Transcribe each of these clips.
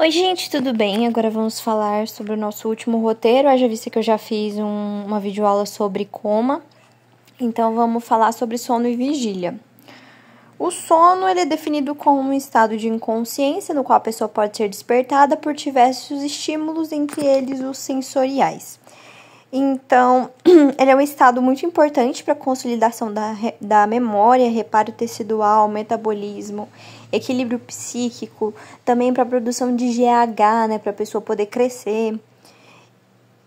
Oi, gente, tudo bem? Agora vamos falar sobre o nosso último roteiro. Haja vista que eu já fiz uma videoaula sobre coma, então vamos falar sobre sono e vigília. O sono ele é definido como um estado de inconsciência no qual a pessoa pode ser despertada por diversos estímulos, entre eles os sensoriais. Então, ele é um estado muito importante para a consolidação da memória, reparo tecidual, metabolismo, equilíbrio psíquico, também para a produção de GH, né, para a pessoa poder crescer.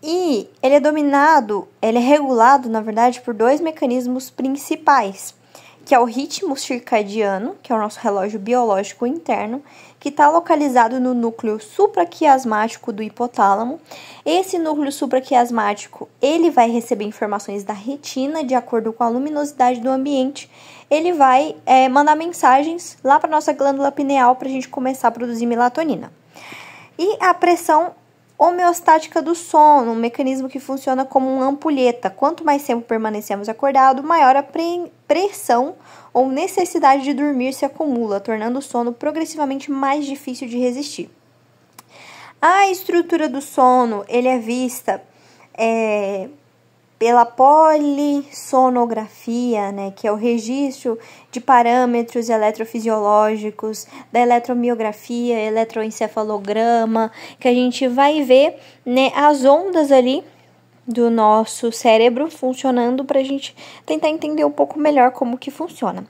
E ele é regulado, na verdade, por dois mecanismos principais, que é o ritmo circadiano, que é o nosso relógio biológico interno, que está localizado no núcleo supraquiasmático do hipotálamo. Esse núcleo supraquiasmático, ele vai receber informações da retina, de acordo com a luminosidade do ambiente. Ele vai mandar mensagens lá para nossa glândula pineal para a gente começar a produzir melatonina. E a pressão homeostática do sono, um mecanismo que funciona como uma ampulheta. Quanto mais tempo permanecemos acordados, maior a pressão ou necessidade de dormir se acumula, tornando o sono progressivamente mais difícil de resistir. A estrutura do sono, ele é vista pela polissonografia, né, que é o registro de parâmetros eletrofisiológicos, da eletromiografia, eletroencefalograma, que a gente vai ver, né, as ondas ali do nosso cérebro funcionando para a gente tentar entender um pouco melhor como que funciona.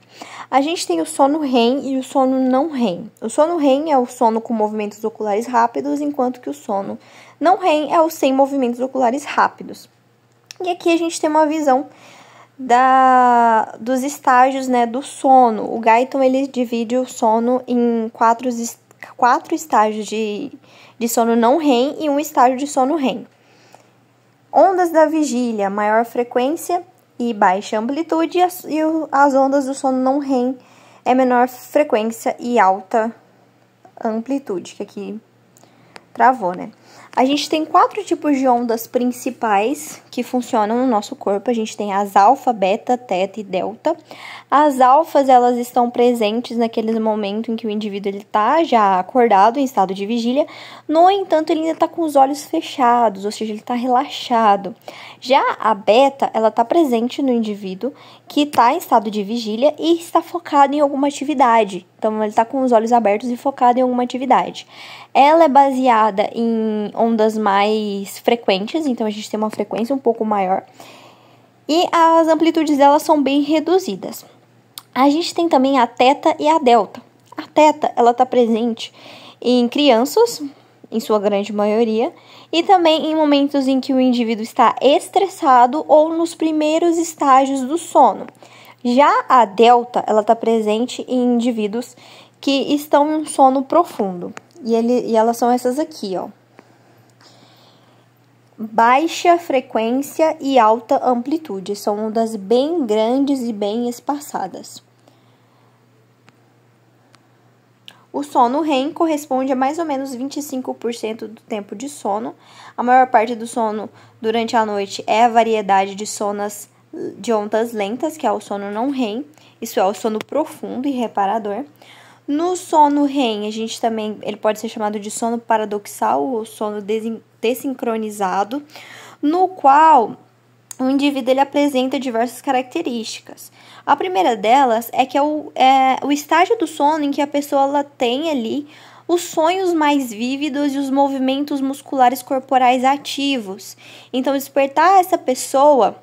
A gente tem o sono REM e o sono não REM. O sono REM é o sono com movimentos oculares rápidos, enquanto que o sono não REM é o sem movimentos oculares rápidos. E aqui a gente tem uma visão dos estágios, né, do sono. O Guyton, ele divide o sono em quatro estágios de sono não REM e um estágio de sono REM. Ondas da vigília, maior frequência e baixa amplitude, e as ondas do sono não REM é menor frequência e alta amplitude, que aqui travou, né? A gente tem 4 tipos de ondas principais que funcionam no nosso corpo. A gente tem as alfa, beta, teta e delta. As alfas, elas estão presentes naquele momento em que o indivíduo está já acordado, em estado de vigília. No entanto, ele ainda está com os olhos fechados, ou seja, ele está relaxado. Já a beta, ela está presente no indivíduo que está em estado de vigília e está focado em alguma atividade. Então, ele está com os olhos abertos e focado em alguma atividade. Ela é baseada em ondas mais frequentes, então a gente tem uma frequência um pouco maior. E as amplitudes delas são bem reduzidas. A gente tem também a teta e a delta. A teta, ela está presente em crianças, em sua grande maioria, e também em momentos em que o indivíduo está estressado ou nos primeiros estágios do sono. Já a delta, ela está presente em indivíduos que estão em um sono profundo. E elas são essas aqui, ó. Baixa frequência e alta amplitude. São ondas bem grandes e bem espaçadas. O sono REM corresponde a mais ou menos 25% do tempo de sono. A maior parte do sono durante a noite é a variedade de ondas lentas, que é o sono não REM. Isso é o sono profundo e reparador. No sono REM, ele pode ser chamado de sono paradoxal ou sono desincronizado, no qual o indivíduo ele apresenta diversas características. A primeira delas é que é o estágio do sono em que a pessoa ela tem ali os sonhos mais vívidos e os movimentos musculares corporais ativos. Então, despertar essa pessoa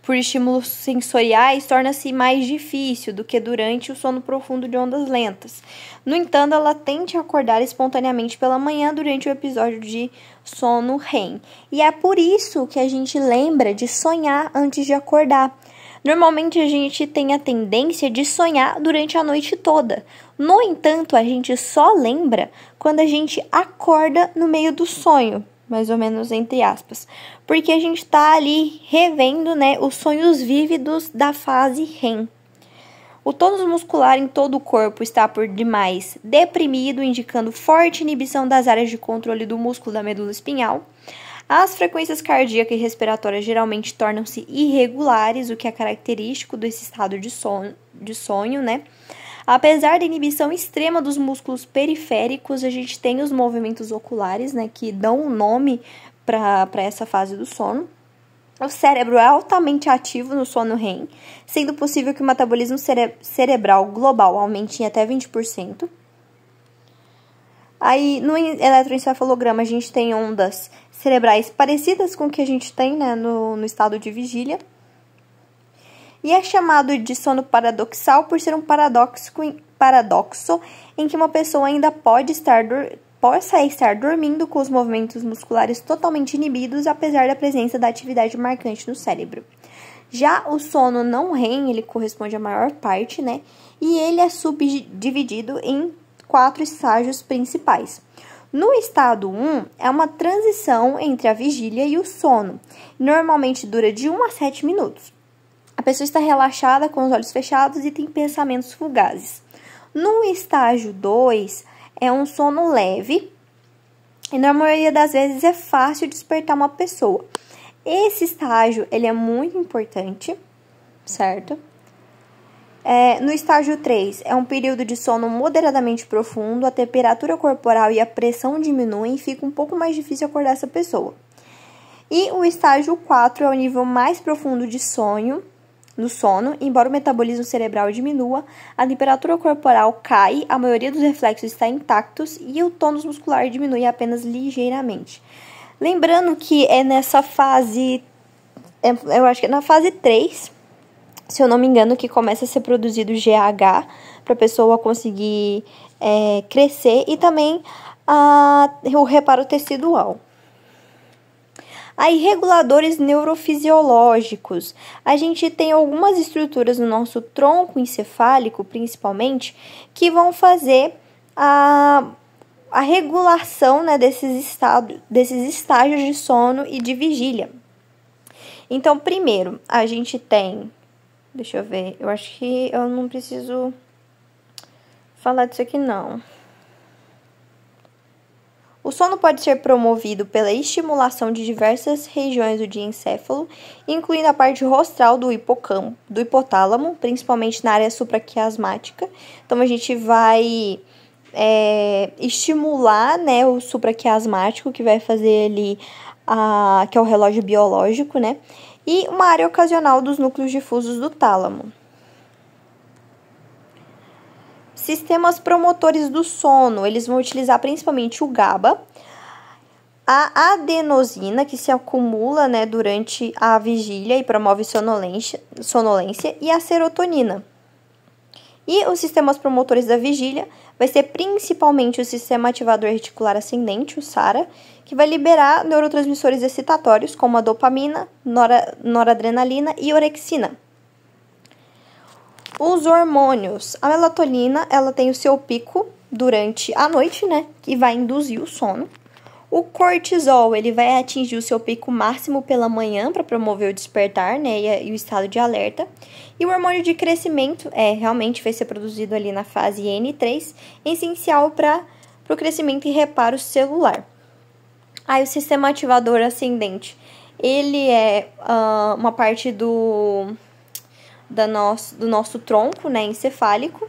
por estímulos sensoriais torna-se mais difícil do que durante o sono profundo de ondas lentas. No entanto, ela tende a acordar espontaneamente pela manhã durante o episódio de sono REM. E é por isso que a gente lembra de sonhar antes de acordar. Normalmente, a gente tem a tendência de sonhar durante a noite toda. No entanto, a gente só lembra quando a gente acorda no meio do sonho, mais ou menos entre aspas, porque a gente está ali revendo, né, os sonhos vívidos da fase REM. O tônus muscular em todo o corpo está por demais deprimido, indicando forte inibição das áreas de controle do músculo da medula espinhal. As frequências cardíaca e respiratórias geralmente tornam-se irregulares, o que é característico desse estado de sonho, né? Apesar da inibição extrema dos músculos periféricos, a gente tem os movimentos oculares, né, que dão um nome para essa fase do sono. O cérebro é altamente ativo no sono REM, sendo possível que o metabolismo cerebral global aumente em até 20%. Aí, no eletroencefalograma, a gente tem ondas cerebrais parecidas com o que a gente tem, né, no estado de vigília. E é chamado de sono paradoxal por ser um paradoxo em que uma pessoa ainda possa estar dormindo com os movimentos musculares totalmente inibidos, apesar da presença da atividade marcante no cérebro. Já o sono não REM, ele corresponde à maior parte, né? E ele é subdividido em 4 estágios principais. No estado 1, é uma transição entre a vigília e o sono. Normalmente dura de 1 a 7 minutos. A pessoa está relaxada, com os olhos fechados e tem pensamentos fugazes. No estágio 2, é um sono leve e na maioria das vezes é fácil despertar uma pessoa. Esse estágio, ele é muito importante, certo? No estágio 3, é um período de sono moderadamente profundo, a temperatura corporal e a pressão diminuem e fica um pouco mais difícil acordar essa pessoa. E o estágio 4 é o nível mais profundo de sono, embora o metabolismo cerebral diminua, a temperatura corporal cai, a maioria dos reflexos está intactos e o tônus muscular diminui apenas ligeiramente. Lembrando que é nessa fase, eu acho que é na fase 3, se eu não me engano, que começa a ser produzido GH para a pessoa conseguir crescer e também o reparo tecidual. Aí, reguladores neurofisiológicos. A gente tem algumas estruturas no nosso tronco encefálico, principalmente, que vão fazer a regulação, né, desses estágios de sono e de vigília. Então, primeiro, a gente tem... Deixa eu ver, eu acho que eu não preciso falar disso aqui, não. O sono pode ser promovido pela estimulação de diversas regiões do diencéfalo, incluindo a parte rostral do hipotálamo, principalmente na área supraquiasmática. Então, a gente vai estimular, né, o supraquiasmático, que vai fazer ali, que é o relógio biológico, né? E uma área ocasional dos núcleos difusos do tálamo. Sistemas promotores do sono, eles vão utilizar principalmente o GABA, a adenosina, que se acumula, né, durante a vigília e promove sonolência, e a serotonina. E os sistemas promotores da vigília vai ser principalmente o sistema ativador reticular ascendente, o SARA, que vai liberar neurotransmissores excitatórios, como a dopamina, noradrenalina e orexina. Os hormônios. A melatonina, ela tem o seu pico durante a noite, né? Que vai induzir o sono. O cortisol, ele vai atingir o seu pico máximo pela manhã para promover o despertar, né? E o estado de alerta. E o hormônio de crescimento, realmente vai ser produzido ali na fase N3, essencial para o crescimento e reparo celular. Aí o sistema ativador ascendente, ele é uma parte do nosso tronco, né, encefálico,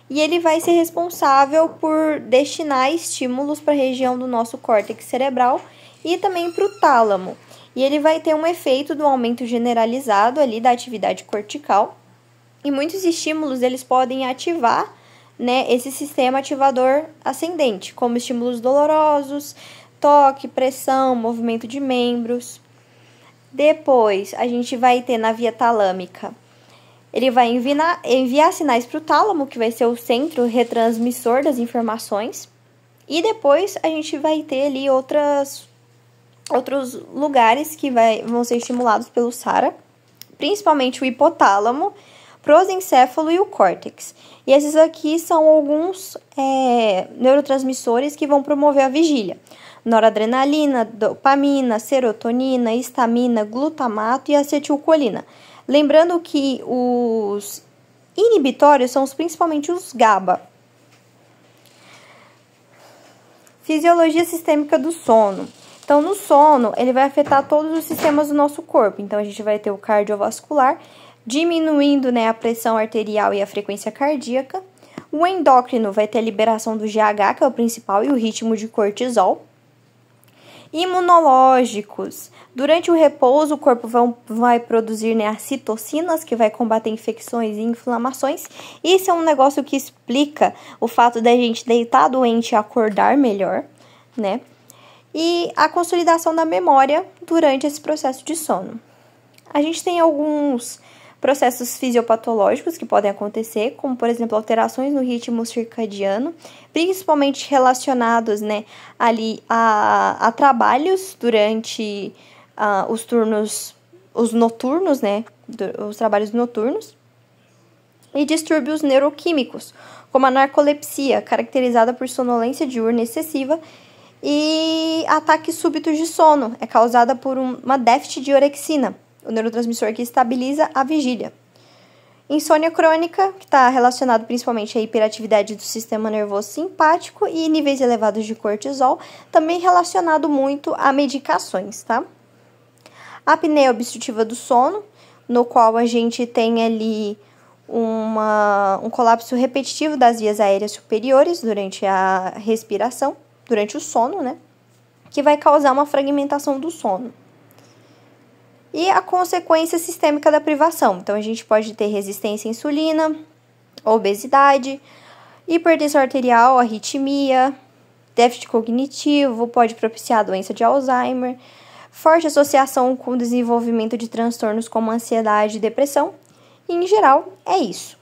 e ele vai ser responsável por destinar estímulos para a região do nosso córtex cerebral e também para o tálamo. E ele vai ter um efeito do aumento generalizado ali da atividade cortical, e muitos estímulos eles podem ativar, né, esse sistema ativador ascendente, como estímulos dolorosos, toque, pressão, movimento de membros. Depois, a gente vai ter na via talâmica, ele vai enviar sinais para o tálamo, que vai ser o centro retransmissor das informações. E depois, a gente vai ter ali outros lugares que vão ser estimulados pelo SARA, principalmente o hipotálamo, prosencéfalo e o córtex. E esses aqui são alguns neurotransmissores que vão promover a vigília. Noradrenalina, dopamina, serotonina, histamina, glutamato e acetilcolina. Lembrando que os inibitórios são principalmente os GABA. Fisiologia sistêmica do sono. Então, no sono, ele vai afetar todos os sistemas do nosso corpo. Então, a gente vai ter o cardiovascular, diminuindo, né, a pressão arterial e a frequência cardíaca. O endócrino vai ter a liberação do GH, que é o principal, e o ritmo de cortisol. Imunológicos. Durante o repouso, o corpo vai produzir, né, as citocinas, que vai combater infecções e inflamações. Isso é um negócio que explica o fato da gente deitar doente e acordar melhor, né? E a consolidação da memória durante esse processo de sono. A gente tem alguns processos fisiopatológicos que podem acontecer, como, por exemplo, alterações no ritmo circadiano, principalmente relacionados, né, ali a trabalhos durante os noturnos, né, os trabalhos noturnos, e distúrbios neuroquímicos, como a narcolepsia, caracterizada por sonolência diurna excessiva, e ataques súbitos de sono, é causada por uma déficit de orexina, o neurotransmissor que estabiliza a vigília. Insônia crônica, que está relacionado principalmente à hiperatividade do sistema nervoso simpático e níveis elevados de cortisol, também relacionado muito a medicações, tá? Apneia obstrutiva do sono, no qual a gente tem ali um colapso repetitivo das vias aéreas superiores durante a respiração, durante o sono, né? Que vai causar uma fragmentação do sono. E a consequência sistêmica da privação. Então, a gente pode ter resistência à insulina, obesidade, hipertensão arterial, arritmia, déficit cognitivo, pode propiciar a doença de Alzheimer, forte associação com o desenvolvimento de transtornos como ansiedade e depressão. E, em geral, é isso.